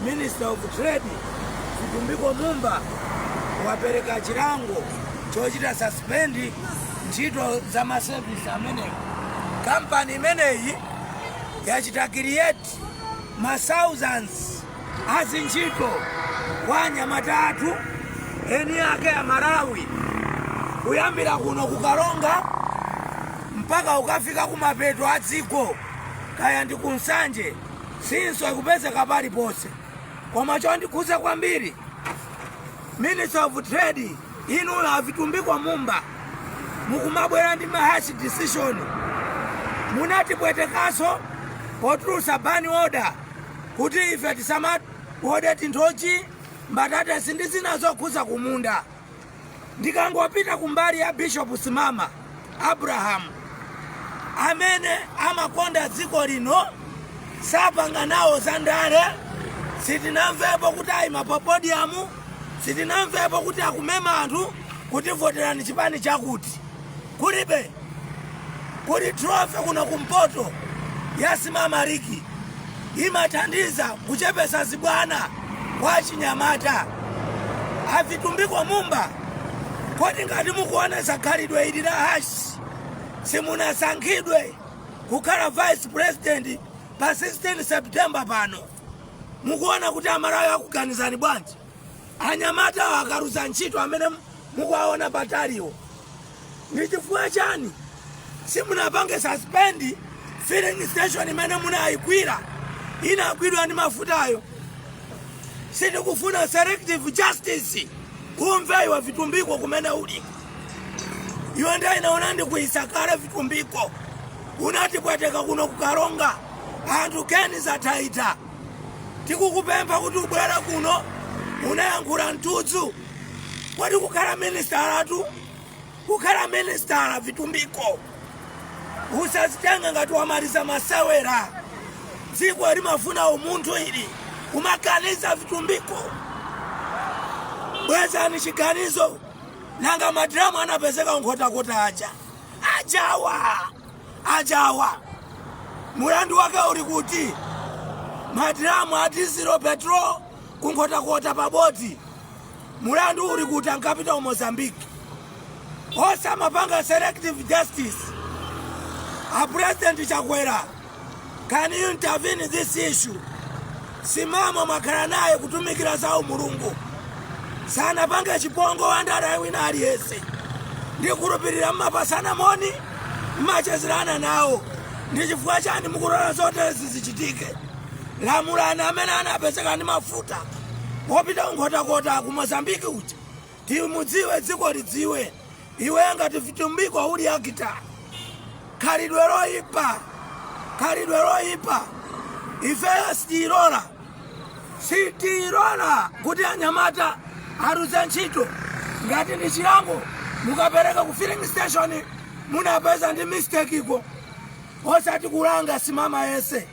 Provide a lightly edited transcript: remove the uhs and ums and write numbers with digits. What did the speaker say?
Minister of Trade Vitumbiko Mumba wapereka chilango chochita suspend ntchito za maservice amene company imeneyi yachita create thousands azintchito kwa anyamata athu eni ake ya Malawi kuyambira kuno kukalonga mpaka ukafika kumapeto a dziko kaya ndi kunsanje sinso ikupezeka pali pose. Koma chondikhuza kwambiri Minister of Trade inu la Vitumbiko Mumba mukumabwera ndi harsh decision munatipwetekaso potulusa ban order kuti ife tisamawode tinthochi mbatate sindizinazokuza kumunda. Ndikangopita kumbali ya Bishop Simama Abraham amene amakonda dziko lino sapanga nawo zandale, sitinamvepo kuti ayima pa podium, sitinamvepo kuti akumema anthu kuti voterani chipani chakuti. Kulibe kuli trophy kuno kumpoto ya Simama Liki imathandiza kuchepesa zibwana kwa chinyamata a Vitumbiko Mumba. Kodi ngati mukuona zakhalidwe ili la hashi simunasankhidwe kukhala vice president pa 16 September pano, mukuona kuti Amalawi akuganizani bwanji? Anyamata wakaruza ntchito amene mukuwaona pataliwo ndi chifukwa chani simunapange suspend filling station imene munayigwira inagwidwa ndi mafutayo? Sitikufuna selective justice kumve iwe Vitumbiko kumene uli. Iwe ndiye inaona ndi kuisakala Vitumbiko unatipweteka kuno kukalonga anthu keni zataita. Tikukupempha kuti ubwera kuno unayankhula ntudzu. Kodi kukhala minister atu kukhala minister Vitumbiko usazitenga ngati wamaliza masewera. Dziko limafuna umunthu ili umaganiza Vitumbiko. Bwezani chiganizo nanga madramu anapezeka nkhotakota ajawa mulandu wake uli kuti madramu ati zero petrol kunkhotakota pa boti. Mulandu uli kuti ankapita ku Mozambique. Osamapanga selective justice. A President Chakwera, can you intervene in this issue? Simama makhala naye kutumikira zawo Mulungu. Sana pange chipongo wandara wina aliyese. Ndikulupirira mmapasana moni mmachezerana nawo. Ndi chifukwa chani mukulola zote zizichitike? Lamulani amene anapezeka ndi mafuta wopita nkhotakota ku Mozambique uja timudziwe dziko lidziwe. Iwe ngati Vitumbiko uli akita khalidwe loyipa ife sitilola kuti anyamata aruze ntchito. Ngati ndi chilango mukapereka ku filling station munapeza ndi mistake iko osati kulanga Simama yese.